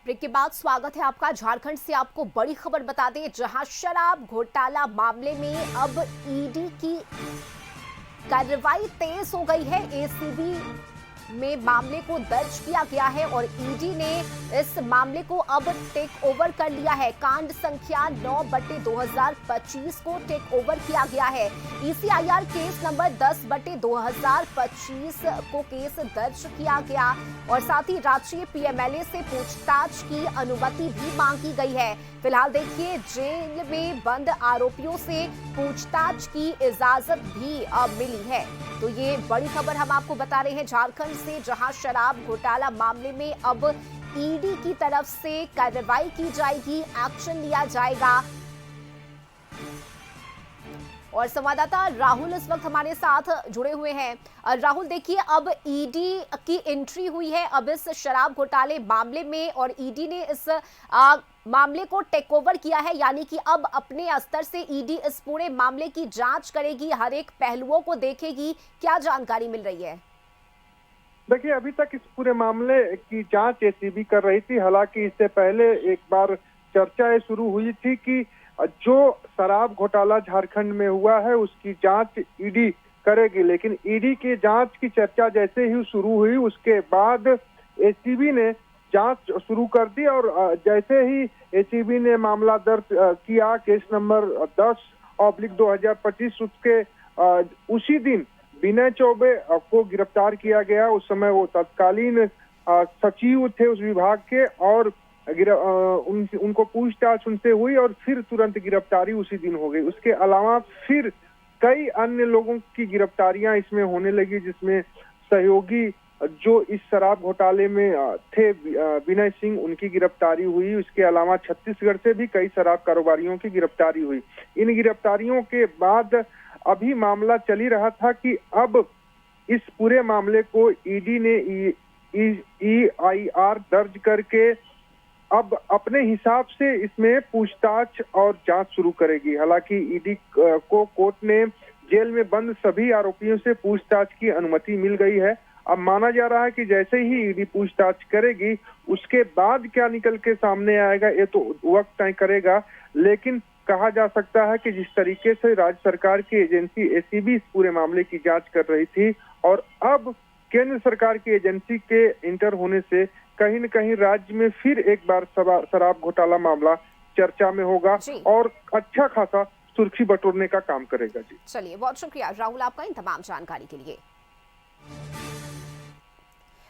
Break के बाद स्वागत है आपका। झारखंड से आपको बड़ी खबर बता दें, जहां शराब घोटाला मामले में अब ईडी की कार्रवाई तेज हो गई है। एसीबी में मामले को दर्ज किया गया है और ईडी ने इस मामले को अब टेक ओवर कर लिया है। कांड संख्या 9/2025 को टेक ओवर किया गया है। ईसीआईआर केस नंबर 10/2025 को केस दर्ज किया गया और साथ ही राष्ट्रीय पीएमएलए से पूछताछ की अनुमति भी मांगी गई है। फिलहाल देखिए, जेल में बंद आरोपियों से पूछताछ की इजाजत भी अब मिली है। तो ये बड़ी खबर हम आपको बता रहे हैं झारखंड से, जहां शराब घोटाला मामले में अब ईडी की तरफ से कार्रवाई की जाएगी, एक्शन लिया जाएगा। और संवाददाता राहुल इस वक्त हमारे साथ जुड़े हुए हैं। राहुल, देखिए, अब ईडी की एंट्री हुई है अब इस शराब घोटाले मामले में और ईडी ने इस मामले को टेक ओवर किया है, यानी कि अब अपने स्तर से ईडी इस पूरे मामले की जांच करेगी, हर एक पहलुओं को देखेगी। क्या जानकारी मिल रही है? देखिए, अभी तक इस पूरे मामले की जांच एसीबी कर रही थी। हालांकि इससे पहले एक बार चर्चा शुरू हुई थी कि जो शराब घोटाला झारखंड में हुआ है उसकी जांच ईडी करेगी, लेकिन ईडी की जांच की चर्चा जैसे ही शुरू हुई उसके बाद एसीबी ने जांच शुरू कर दी और जैसे ही एसीबी ने मामला दर्ज किया, केस नंबर 10/2025, उसके उसी दिन विनय चौबे को गिरफ्तार किया गया। उस समय वो तत्कालीन सचिव थे उस विभाग के और उनको पूछताछ उनसे हुई और फिर तुरंत गिरफ्तारी उसी दिन हो गई। उसके अलावा फिर कई अन्य लोगों की गिरफ्तारियां इसमें होने लगी, जिसमें सहयोगी जो इस शराब घोटाले में थे विनय सिंह, उनकी गिरफ्तारी हुई। इसके अलावा छत्तीसगढ़ से भी कई शराब कारोबारियों की गिरफ्तारी हुई। इन गिरफ्तारियों के बाद अभी मामला चल ही रहा था कि अब इस पूरे मामले को ईडी ने ईआईआर दर्ज करके अब अपने हिसाब से इसमें पूछताछ और जांच शुरू करेगी। हालांकि ईडी को कोर्ट ने जेल में बंद सभी आरोपियों से पूछताछ की अनुमति मिल गई है। अब माना जा रहा है कि जैसे ही ईडी पूछताछ करेगी उसके बाद क्या निकल के सामने आएगा ये तो वक्त तय करेगा, लेकिन कहा जा सकता है कि जिस तरीके से राज्य सरकार की एजेंसी एसीबी इस पूरे मामले की जांच कर रही थी और अब केंद्र सरकार की एजेंसी के इंटर होने से कहीं न कहीं राज्य में फिर एक बार शराब घोटाला मामला चर्चा में होगा और अच्छा खासा सुर्खी बटोरने का काम करेगा। जी चलिए, बहुत शुक्रिया राहुल आपका इन तमाम जानकारी के लिए।